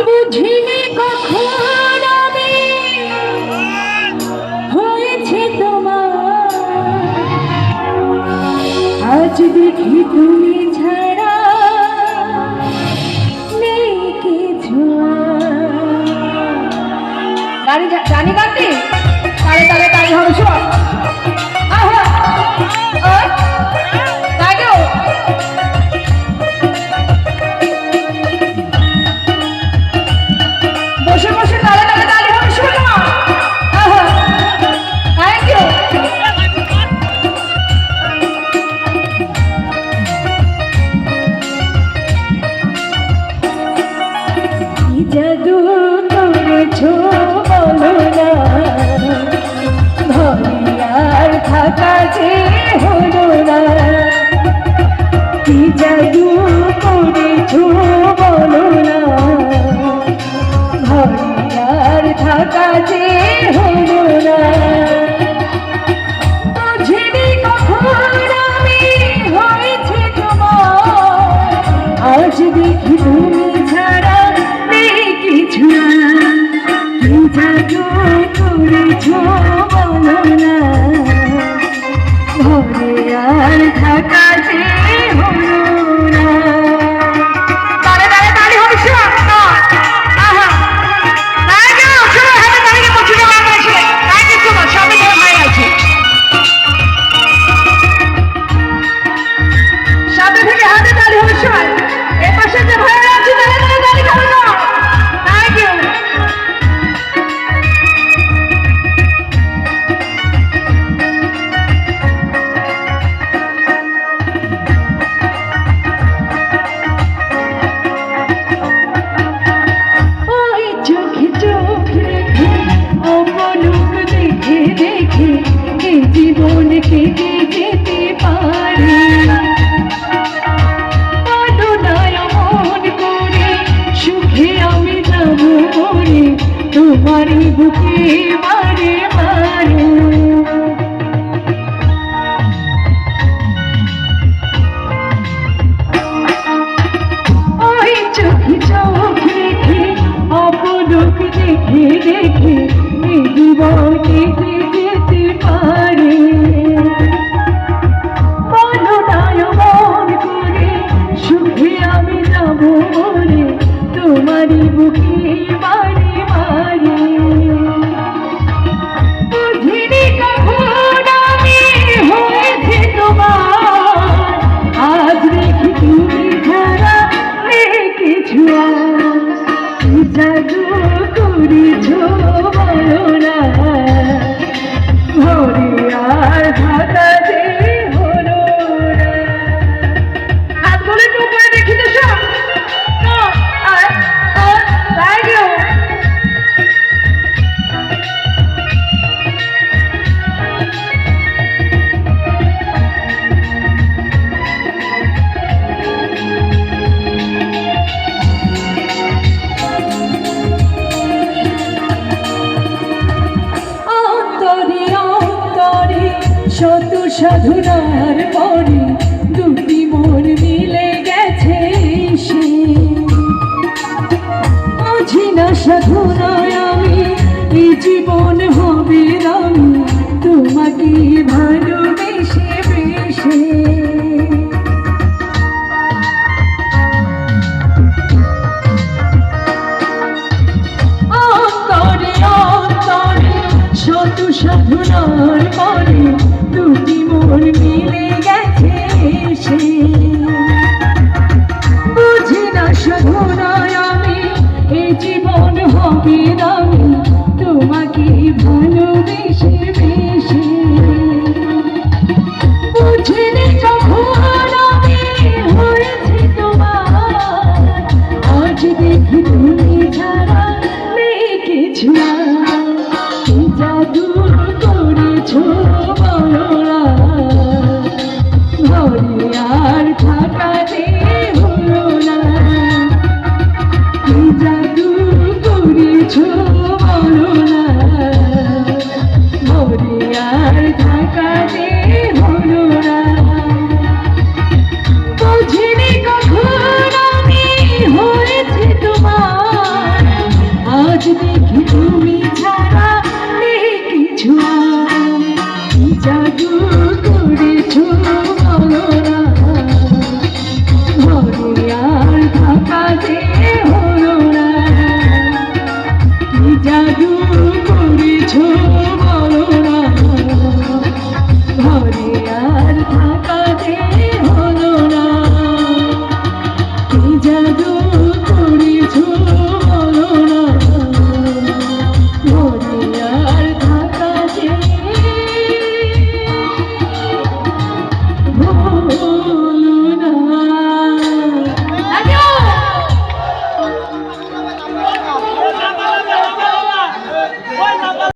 বুঝিনি কখন আমি হয়েছে তোমার, আজ দেখি তুমি ছাড়া নেই কিছু। গাড়ি জানি গাড়ি তালে তালে তালে হবে সব। বসে বসে তালে তালে তালে হবে শুনো। Thank you. কি জাদু করেছো বলো না, ঘরে আর থাকা যে হলো না। কি জাদু করেছো বলো না, ঘরে আর থাকা যে হলো না। বুঝিনি কখন আমি হয়েছে তোমার, আজ দেখি তুমি ছাড়া নেই কিছু। কি জাদু করেছো বলো না, ঘরে আর থাকা যে হলো না। তালে তালে তালে হবে শুনো। সাথে থেকে হাতে তালি হবে সবাই। এ পাশে যে ভাইরা আছে তালে তালে তালি হবে না। Thank you. ওই চোখে চোখ রেখে অপলক দেখে দেখে এই জীবন কেটে যেতে পারে। সুখে আমি যাব মরে তোমারই বুকে মারে মারে। ওই চোখে চোখ রেখে অপলক দেখে দেখে এই জীবন কেটে যেতে পারে। বলো না মন করে সুখে আমি যাব মরে তোমারই বুকে মারে মারে। বুঝিনি কখন আমি হয়েছে তোমার, আজ দেখি তুমি ছাড়া নেই কিছু। কি জাদু করেছো বলো না, ঘরে আর থাকা যে হলো না। হাতগুলো একটু উপরে দেখি তো সব। Thank you. অন্তরে অন্তরে শত সাধনার পরে দুটি মন মিলে গেছে সে। বুঝি না সাধনায় আমি এই জীবন হবে আমি তোমাকে ভালোবেসে বেশে। অন্তরে অন্তরে শত সাধনার পরে দুটি মন মিলে না